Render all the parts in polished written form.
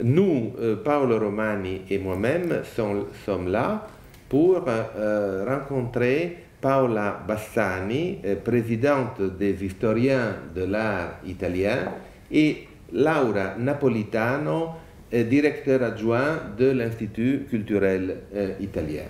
Nous, Paolo Romani et moi-même, sommes là pour rencontrer Paola Bassani, présidente des historiens de l'art italien, et Laura Napolitano, directeur adjoint de l'Institut culturel italien.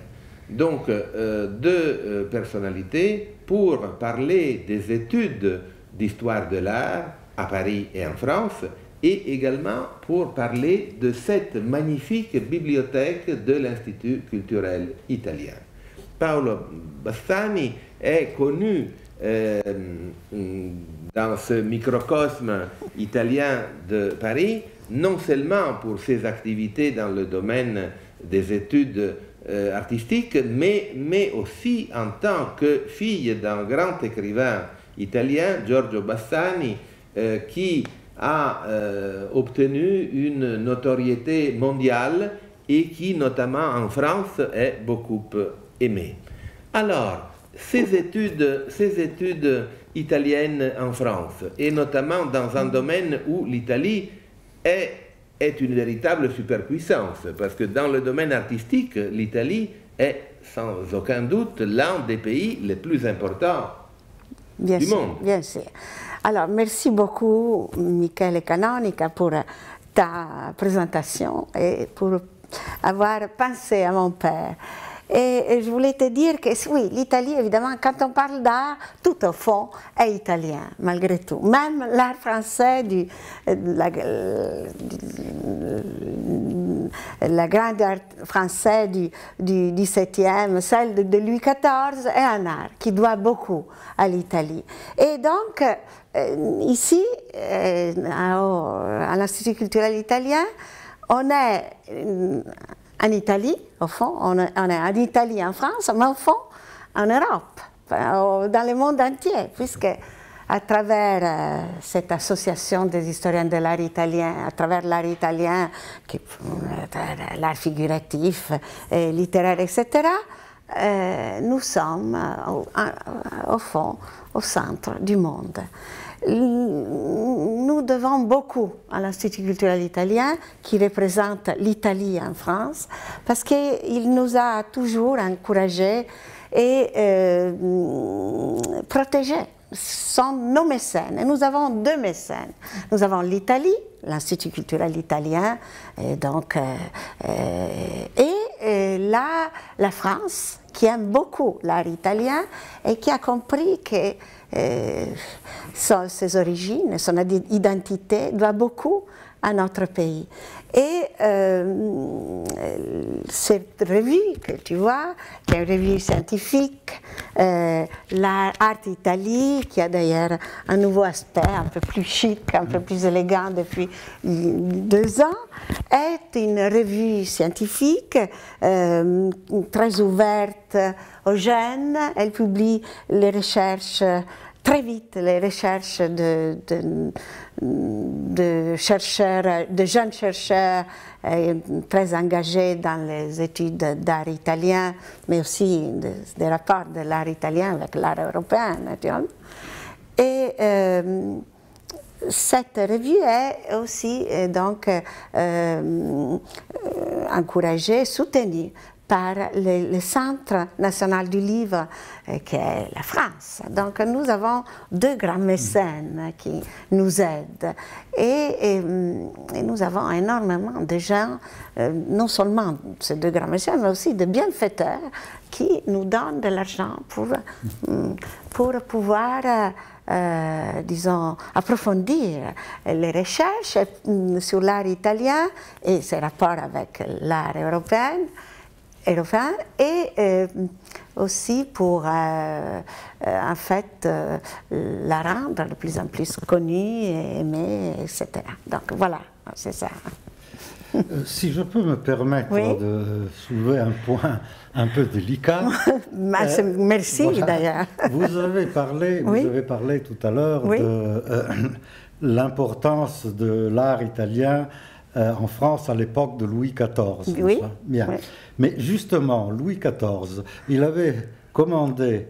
Donc, deux personnalités pour parler des études d'histoire de l'art à Paris et en France, et également pour parler de cette magnifique bibliothèque de l'Institut culturel italien. Paolo Bassani est connu dans ce microcosme italien de Paris, non seulement pour ses activités dans le domaine des études artistiques, mais aussi en tant que fille d'un grand écrivain italien, Giorgio Bassani, qui a obtenu une notoriété mondiale et qui, notamment en France, est beaucoup aimé. Alors, ces études italiennes en France, et notamment dans un domaine où l'Italie est une véritable superpuissance, parce que dans le domaine artistique, l'Italie est sans aucun doute l'un des pays les plus importants du monde. Bien sûr. Alors, merci beaucoup, Michele Canonica, pour ta présentation et pour avoir pensé à mon père. Et je voulais te dire que oui, l'Italie, évidemment, quand on parle d'art, tout au fond est italien, malgré tout. Même l'art français, la grande art français du XVIIe, celle de Louis XIV, est un art qui doit beaucoup à l'Italie. Et donc, ici, à l'Institut culturel italien, on est en Italie, au fond, on est en Italie, en France, mais au fond, en Europe, dans le monde entier, puisque à travers cette association des historiens de l'art italien, à travers l'art italien, l'art figuratif, littéraire, etc., nous sommes, au fond, au centre du monde. Nous devons beaucoup à l'Institut culturel italien, qui représente l'Italie en France, parce qu'il nous a toujours encouragés et protégés. Ce sont nos mécènes. Et nous avons deux mécènes. Nous avons l'Italie, l'Institut culturel italien, et donc, la France, qui aime beaucoup l'art italien et qui a compris que ses origines, son identité doit beaucoup à notre pays. Et cette revue que tu vois, qui est une revue scientifique, l'Art Italie, qui a d'ailleurs un nouveau aspect un peu plus chic, un peu plus élégant depuis 2 ans, est une revue scientifique très ouverte aux jeunes. Elle publie les recherches très vite, les recherches de jeunes chercheurs très engagés dans les études d'art italien, mais aussi des rapports de l'art italien avec l'art européen, naturellement. Et cette revue est aussi donc encouragée, soutenue par le Centre national du livre, qui est la France. Donc nous avons 2 grands mécènes qui nous aident. Et nous avons énormément de gens, non seulement ces 2 grands mécènes, mais aussi de bienfaiteurs qui nous donnent de l'argent pour pouvoir disons, approfondir les recherches sur l'art italien et ses rapports avec l'art européen et aussi pour en fait la rendre de plus en plus connue et aimée, etc. Donc voilà, c'est ça. Si je peux me permettre de soulever un point un peu délicat. Merci voilà. D'ailleurs. Vous avez parlé tout à l'heure de l'importance de l'art italien en France à l'époque de Louis XIV. Oui. Bien. Oui. Mais justement, Louis XIV, il avait commandé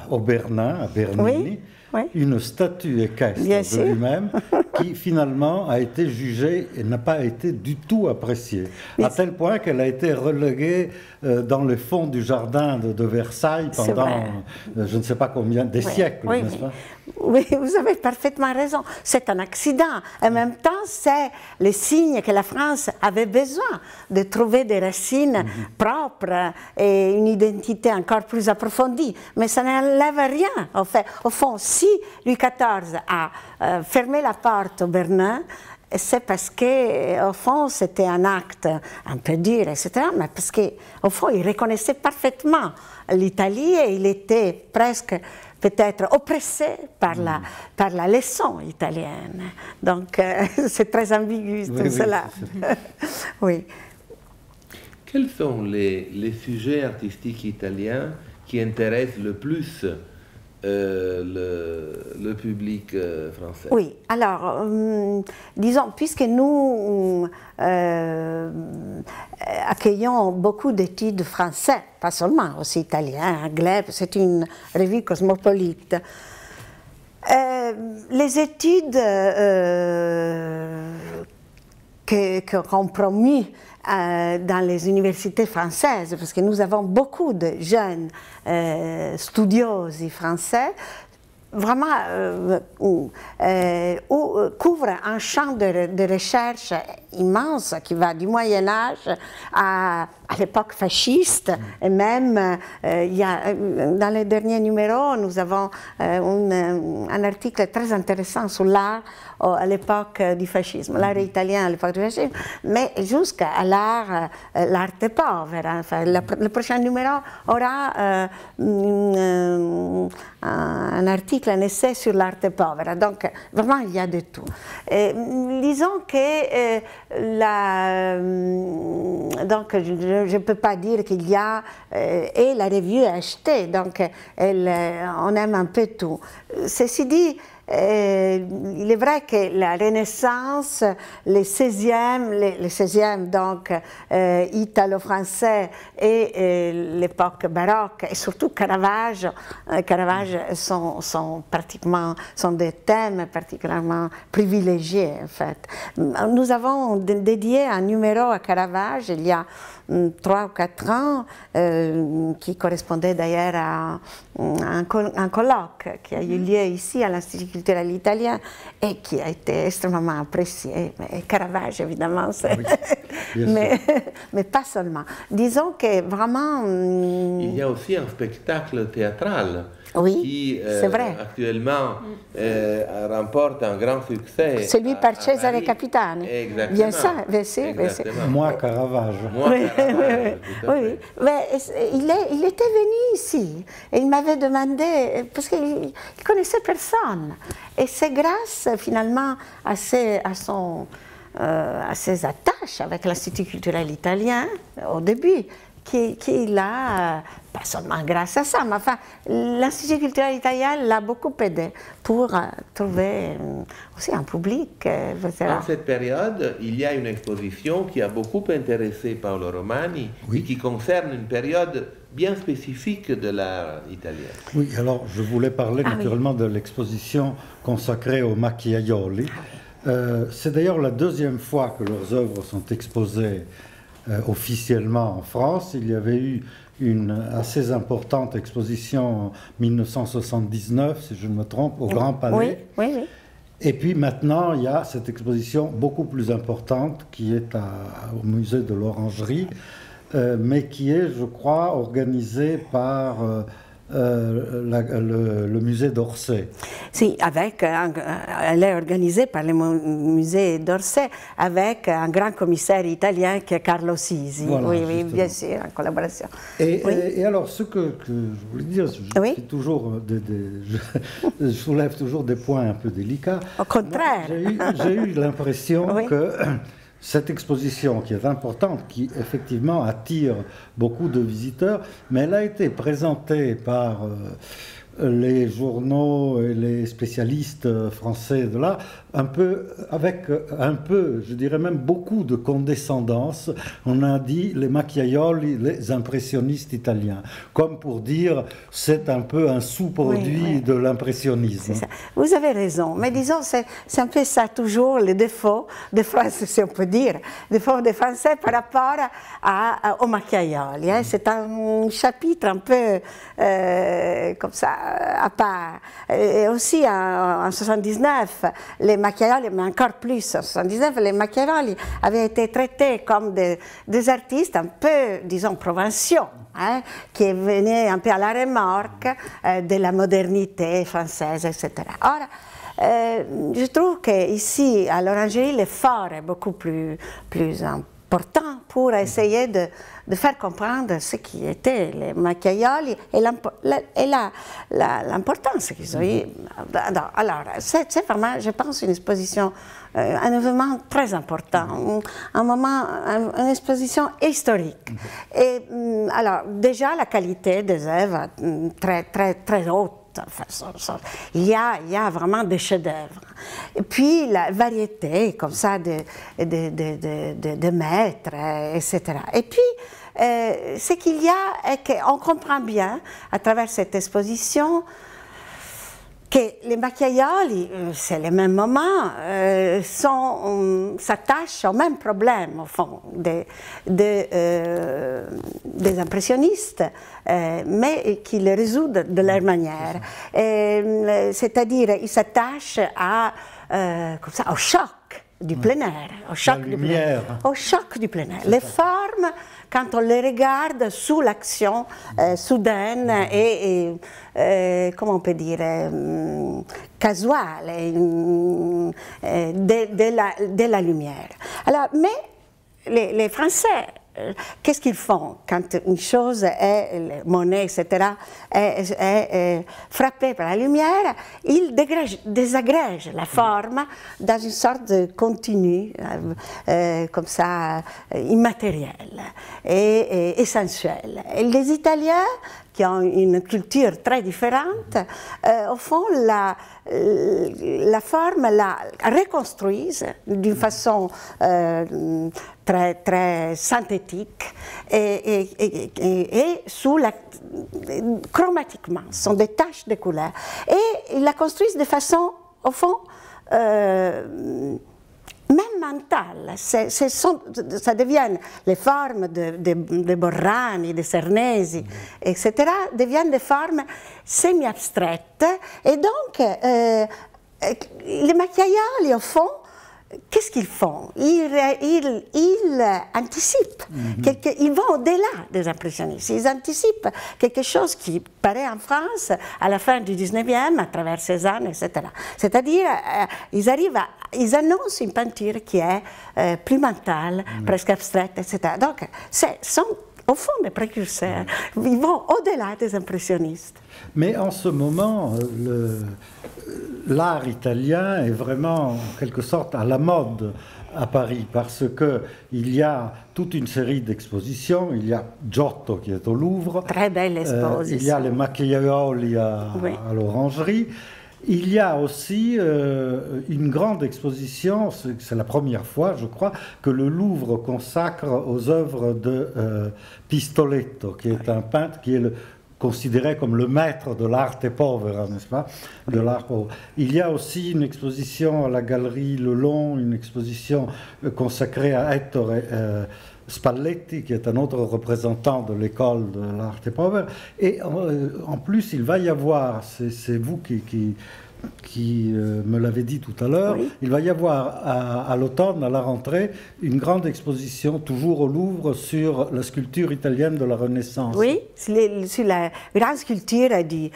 au Bernin, à Bernini, oui. une statue équestre Bien de sûr. lui-même qui finalement a été jugée et n'a pas été du tout appréciée. À tel point qu'elle a été reléguée dans le fond du jardin de Versailles pendant je ne sais pas combien, des siècles, n'est-ce pas? Oui, vous avez parfaitement raison. C'est un accident. En même temps, c'est le signe que la France avait besoin de trouver des racines propres et une identité encore plus approfondie. Mais ça n'enlève rien. Au fond, si Louis XIV a fermé la porte au Bernin, c'est parce qu'au fond, c'était un acte un peu dur, etc., mais parce qu'au fond, il reconnaissait parfaitement l'Italie et il était presque peut-être oppressé par la leçon italienne. Donc, c'est très ambigu tout cela. Oui. Quels sont les sujets artistiques italiens qui intéressent le plus le public français? Oui, alors, disons, puisque nous accueillons beaucoup d'études français, pas seulement, aussi italiens, anglais, c'est une revue cosmopolite. Les études qu'ont promues dans les universités françaises, parce que nous avons beaucoup de jeunes studiosi français, vraiment couvre un champ de recherche immense qui va du Moyen-Âge à l'époque fasciste, et même dans les derniers numéros, nous avons un article très intéressant sur l'art à l'époque du fascisme, l'art italien à l'époque du fascisme, mais jusqu'à l'arte povera. Enfin, le prochain numéro aura un article, un essai sur l'arte povera. Donc, vraiment, il y a de tout. Disons que donc, je ne peux pas dire qu'il y a... et la revue est achetée, donc on aime un peu tout. Ceci dit, il est vrai que la Renaissance, le 16e donc italo-français et l'époque baroque, et surtout Caravage sont des thèmes particulièrement privilégiés en fait. Nous avons dédié un numéro à Caravage il y a 3 ou 4 ans, qui correspondait d'ailleurs à un colloque qui a eu lieu ici à l'Institut culturel italien et qui a été extrêmement apprécié. Et Caravage, évidemment, oui, mais pas seulement. Disons que vraiment... Il y a aussi un spectacle théâtral. Oui, qui vrai. Actuellement remporte un grand succès. Celui par Cesare Capitani. Exactement. Bien sûr, bien sûr. Moi, Caravage. Oui, mais il était venu ici et il m'avait demandé, parce qu'il ne connaissait personne. Et c'est grâce finalement à ses attaches avec l'Institut culturel italien au début qu'il a, pas seulement grâce à ça, mais enfin, l'Institut culturel italien l'a beaucoup aidé pour trouver aussi un public. Dans cette période, il y a une exposition qui a beaucoup intéressé Paolo Romani, et qui concerne une période bien spécifique de l'art italien. Oui, alors je voulais parler naturellement de l'exposition consacrée aux Macchiaioli. C'est d'ailleurs la deuxième fois que leurs œuvres sont exposées officiellement en France. Il y avait eu une assez importante exposition en 1979, si je ne me trompe, au Grand Palais. Oui. Et puis maintenant, il y a cette exposition beaucoup plus importante qui est au musée de l'Orangerie, mais qui est, je crois, organisée par le musée d'Orsay. Si, elle est organisée par le musée d'Orsay avec un grand commissaire italien qui est Carlo Sisi. Voilà, oui, bien sûr, en collaboration. Et alors, ce que je voulais dire, je soulève toujours des points un peu délicats. Au contraire. J'ai eu l'impression que cette exposition, qui est importante, qui effectivement attire beaucoup de visiteurs, mais elle a été présentée par les journaux et les spécialistes français de là, avec un peu, je dirais même beaucoup de condescendance, on a dit les Macchiaioli, les impressionnistes italiens, comme pour dire c'est un peu un sous-produit de l'impressionnisme. Vous avez raison, mais disons c'est un peu ça toujours le défaut des Français, si on peut dire, le défaut des Français par rapport aux Macchiaioli. Hein. C'est un chapitre un peu comme ça à part. Et aussi en 79, les Macchiaioli, mais encore plus en 79, les Macchiaioli avaient été traités comme des artistes un peu, disons, provinciaux, hein, qui venaient un peu à la remorque de la modernité française, etc. Or, je trouve qu'ici, à l'Orangerie, l'effort est beaucoup plus important pour essayer de faire comprendre ce qui étaient les Macchiaioli et l'importance qu'ils ont eu. Alors, c'est vraiment, je pense, une exposition, un événement très important, une exposition historique. Et alors, déjà, la qualité des œuvres très, très, très haute. Enfin, il y a vraiment des chefs-d'œuvre. Et puis la variété comme ça de maîtres, etc. Et puis, ce qu'il y a est qu'on comprend bien à travers cette exposition que les Macchiaioli, c'est le même moment, s'attachent au même problème, au fond, des impressionnistes, mais qui le résoudent de leur manière. C'est-à-dire, ils s'attachent au choc du plein air, au choc du plein air. Les formes, quand on les regarde sous l'action soudaine et comment on peut dire, casuale de la lumière. Alors, mais les Français, qu'est-ce qu'ils font quand une chose est, monnaie, etc., est frappée par la lumière? Ils désagrègent la forme dans une sorte de continu, comme ça, immatériel et sensuel. Et les Italiens, qui ont une culture très différente, au fond, la forme la reconstruisent d'une façon très, très synthétique et chromatiquement. Ce sont des taches de couleur. Et ils la construisent de façon, au fond, même mentale. Ça devient les formes de Borrani, de Cernesi, etc., deviennent des formes semi-abstraites. Et donc, les Macchiaioli, au fond, qu'est-ce qu'ils font? Ils anticipent, ils vont au-delà des impressionnistes, ils anticipent quelque chose qui paraît en France à la fin du 19e, à travers Cézanne, etc. C'est-à-dire, ils annoncent une peinture qui est plus mentale, presque abstraite, etc. Donc, sont au fond des précurseurs, ils vont au-delà des impressionnistes. Mais en ce moment, l'art italien est vraiment, en quelque sorte, à la mode à Paris, parce qu'il y a toute une série d'expositions. Il y a Giotto qui est au Louvre. Très belle exposition. Il y a les Macchiaioli à l'Orangerie. Il y a aussi une grande exposition, c'est la première fois, je crois, que le Louvre consacre aux œuvres de Pistoletto, qui est un peintre qui est considéré comme le maître de l'arte povera, n'est-ce pas, de l'art pauvre. Il y a aussi une exposition à la galerie Le Long, une exposition consacrée à Ettore Spalletti, qui est un autre représentant de l'école de l'arte povera. Et en plus, il va y avoir, c'est vous qui me l'avez dit tout à l'heure, il va y avoir à l'automne, à la rentrée, une grande exposition, toujours au Louvre, sur la sculpture italienne de la Renaissance. Oui, sur la grande sculpture du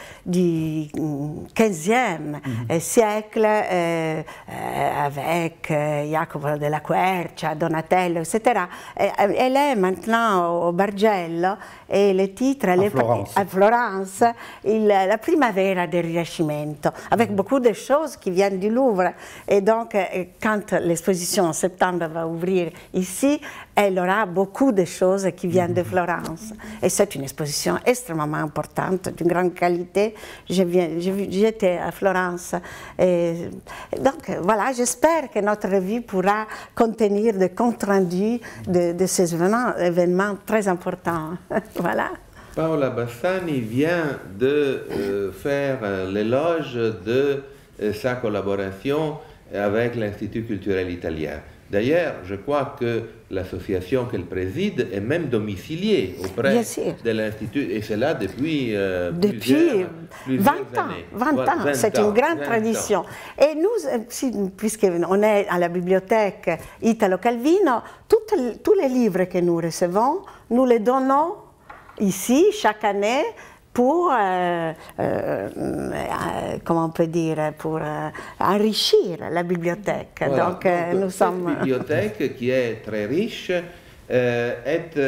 15e siècle, avec Jacopo della Quercia, Donatello, etc. Elle est maintenant au Bargello, et le titre à Florence, La Primavera del Rinascimento, avec beaucoup de choses qui viennent du Louvre. Et donc, quand l'exposition en septembre va ouvrir ici, elle aura beaucoup de choses qui viennent de Florence. Et c'est une exposition extrêmement importante, d'une grande qualité. J'étais à Florence. Et donc, voilà, j'espère que notre revue pourra contenir des comptes rendus de ces événements très importants. Voilà. Paola Bassani vient de faire l'éloge de sa collaboration avec l'Institut culturel italien. D'ailleurs, je crois que l'association qu'elle préside est même domiciliée auprès de l'Institut, et c'est là depuis, plusieurs 20 ans. 20 ans, c'est une grande tradition. Et nous, puisqu'on est à la bibliothèque Italo Calvino, tous les livres que nous recevons, nous les donnons ici, chaque année, pour, comment on peut dire, pour enrichir la bibliothèque. Voilà. Donc nous sommes... Cette bibliothèque, qui est très riche, est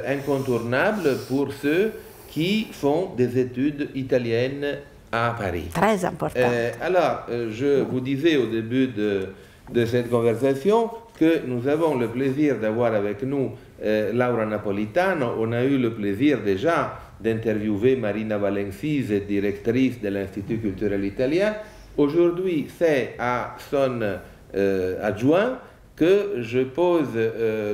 incontournable pour ceux qui font des études italiennes à Paris. Très important. Alors, je vous disais au début de cette conversation que nous avons le plaisir d'avoir avec nous Laura Napolitano. On a eu le plaisir déjà d'interviewer Marina Valencise, directrice de l'Institut culturel italien. Aujourd'hui, c'est à son adjoint que je pose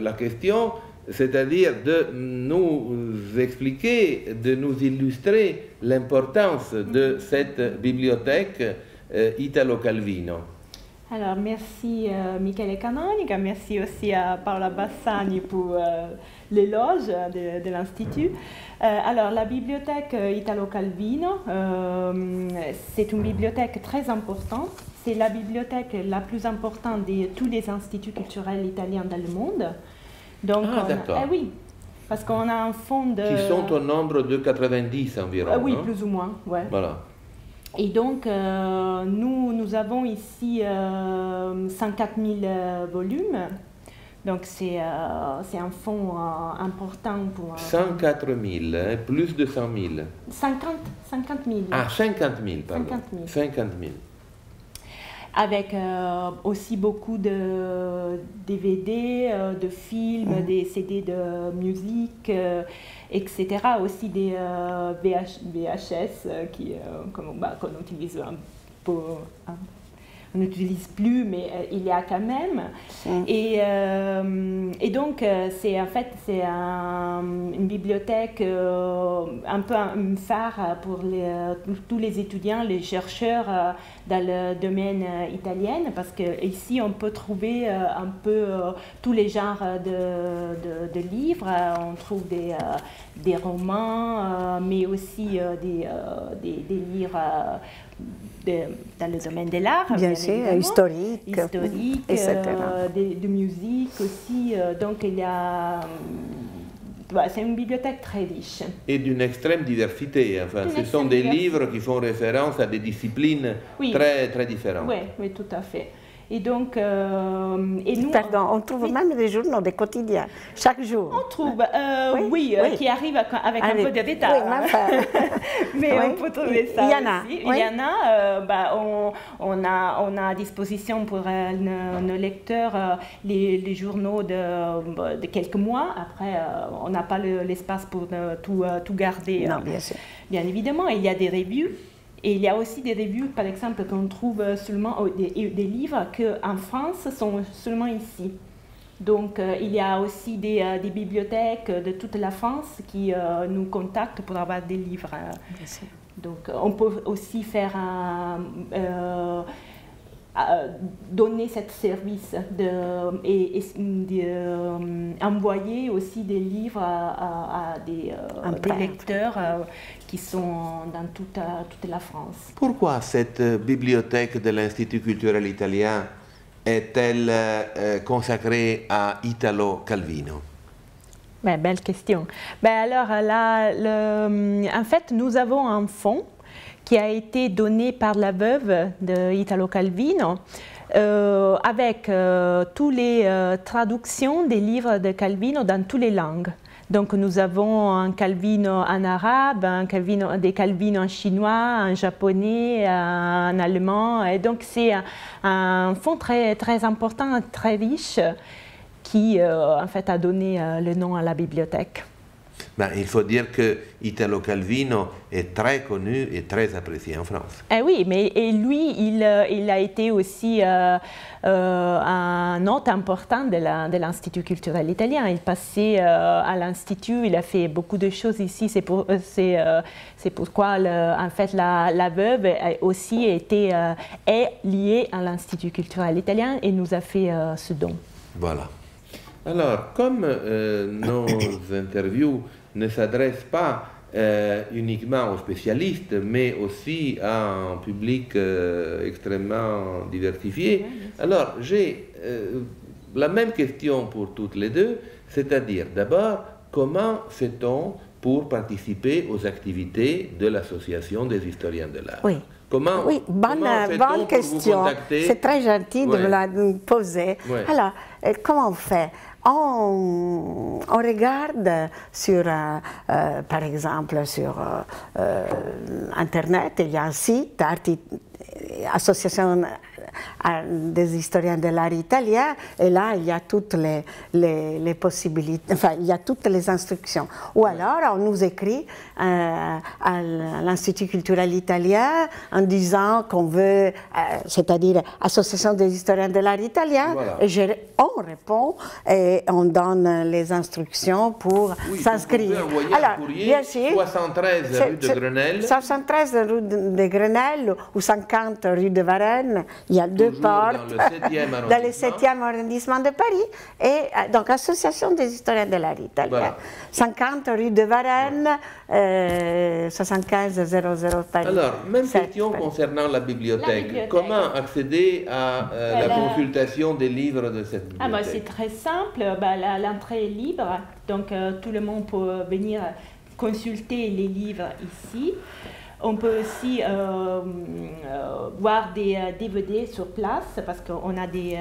la question, c'est-à-dire de nous expliquer, de nous illustrer l'importance de cette bibliothèque Italo Calvino. Alors, merci Michele Canonica, merci aussi à Paola Bassani pour l'éloge de l'Institut. Alors, la bibliothèque Italo Calvino, c'est une bibliothèque très importante. C'est la bibliothèque la plus importante de tous les instituts culturels italiens dans le monde. Donc, d'accord. Oui, parce qu'on a un fonds de... Qui sont au nombre de 90 environ. Oui, hein? plus ou moins, ouais. Voilà. Et donc, nous avons ici 104 000 volumes. Donc, c'est un fonds important pour... 104 000, hein, plus de 100 000. 50 000. Ah, 50 000, pardon. 50 000. Avec aussi beaucoup de DVD, de films, des CD de musique, etc. Aussi des VHS qu'on utilise un peu. On n'utilise plus, mais il y a quand même. Et donc, c'est une bibliothèque un peu un phare pour tous les étudiants, les chercheurs dans le domaine italien, parce qu'ici, on peut trouver un peu tous les genres de livres. On trouve des romans, mais aussi des livres dans le domaine de l'art, bien sûr, historique, etc. De musique aussi. Donc, il y a... c'est une bibliothèque très riche. Et d'une extrême diversité. Enfin, ce sont des livres qui font référence à des disciplines très, très différentes. Oui, tout à fait. Et donc, et nous, pardon, on trouve même des journaux, des quotidiens, chaque jour. On trouve, oui, qui arrivent avec un peu de retard. Mais on peut trouver ça. Il y en a. Aussi. Il y en a. On a à disposition pour nos lecteurs les journaux de quelques mois. Après, on n'a pas l'espace pour tout garder. Non, bien sûr. Bien évidemment, il y a des revues. Et il y a aussi des revues, par exemple, qu'on trouve seulement des livres qu'en France sont seulement ici. Donc, il y a aussi des bibliothèques de toute la France qui nous contactent pour avoir des livres. Donc, on peut aussi faire donner ce service et envoyer aussi des livres à des lecteurs qui sont dans toute la France. Pourquoi cette bibliothèque de l'Institut culturel italien est-elle consacrée à Italo Calvino? Belle question. Alors là, en fait, nous avons un fonds qui a été donné par la veuve de Italo Calvino avec toutes les traductions des livres de Calvino dans toutes les langues. Donc nous avons un Calvino en arabe, des Calvino en chinois, en japonais, en allemand. Et donc c'est un fonds très, très important, très riche, qui en fait a donné le nom à la bibliothèque. Ben, il faut dire que Italo Calvino est très connu et très apprécié en France. Eh oui, mais lui, il a été aussi un hôte important de l'Institut culturel italien. Il passait à l'Institut, il a fait beaucoup de choses ici. C'est pourquoi en fait, la veuve a aussi été est liée à l'Institut culturel italien et nous a fait ce don. Voilà. Alors, comme nos interviews ne s'adressent pas uniquement aux spécialistes, mais aussi à un public extrêmement diversifié, alors j'ai la même question pour toutes les deux, c'est-à-dire d'abord, comment fait-on pour participer aux activités de l'Association des historiens de l'art? Oui. Oui, bonne question. C'est très gentil de me la poser. Ouais. Alors, comment on fait? On regarde sur, par exemple, sur Internet, il y a un site, Association des historiens de l'art italien, et là il y a toutes les possibilités, enfin il y a toutes les instructions. Ou alors on nous écrit à l'Institut culturel italien en disant qu'on veut, c'est-à-dire Association des historiens de l'art italien, voilà. Et on répond et on donne les instructions pour s'inscrire. Alors, bien sûr, 73 rue de Grenelle. 73 rue de Grenelle ou 50 rue de Varennes. Il y a deux portes dans le 7e arrondissement de Paris. Et donc, Association des historiens de l'art italien. Voilà. 50 rue de Varennes, 75 00 Paris. Alors, même question concernant la bibliothèque. Comment accéder à la consultation des livres de cette bibliothèque? C'est très simple. L'entrée est libre. Donc, tout le monde peut venir consulter les livres ici. On peut aussi voir des DVD sur place parce qu'on a des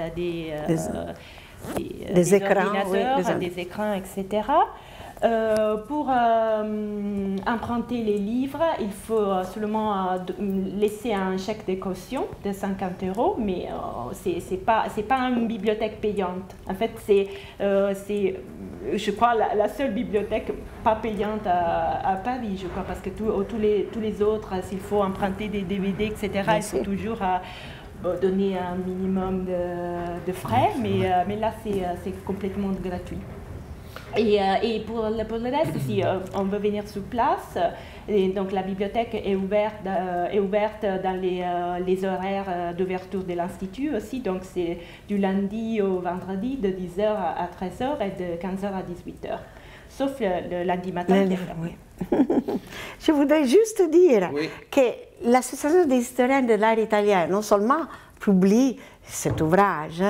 ordinateurs, des écrans, etc. Pour emprunter les livres, il faut seulement laisser un chèque de caution de 50 €, mais c'est pas une bibliothèque payante. En fait, c'est je crois, la seule bibliothèque pas payante à Paris, je crois, parce que tous les autres, s'il faut emprunter des DVD, etc., il faut toujours donner un minimum de frais, mais là, c'est complètement gratuit. Et pour le reste, si on veut venir sur place, et donc la bibliothèque est ouverte dans les horaires d'ouverture de l'Institut aussi, donc c'est du lundi au vendredi de 10h à 13h et de 15h à 18h, sauf le lundi matin qui est fermé. Je voudrais juste dire que l'Association des historiens de l'art italien non seulement publie cet ouvrage,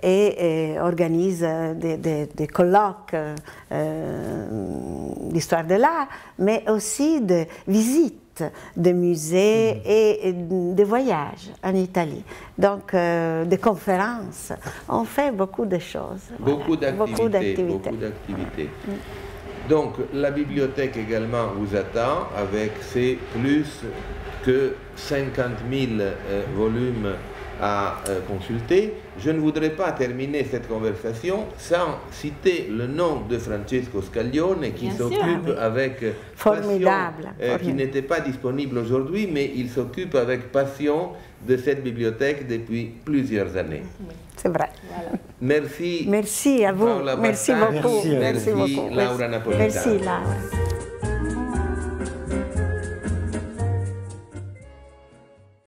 et organise des colloques d'histoire de l'art, mais aussi des visites de musées et de voyages en Italie. Donc, des conférences. On fait beaucoup de choses. Beaucoup d'activités. Donc, la bibliothèque également vous attend avec ses plus que 50 000 volumes à consulter. Je ne voudrais pas terminer cette conversation sans citer le nom de Francesco Scaglione qui s'occupe avec formidable, passion, qui n'était pas disponible aujourd'hui, mais il s'occupe avec passion de cette bibliothèque depuis plusieurs années. C'est vrai. Voilà. Merci. Merci à vous. Paola Merci Bastan. beaucoup. Merci beaucoup. Laura Napolitano. Merci Laura.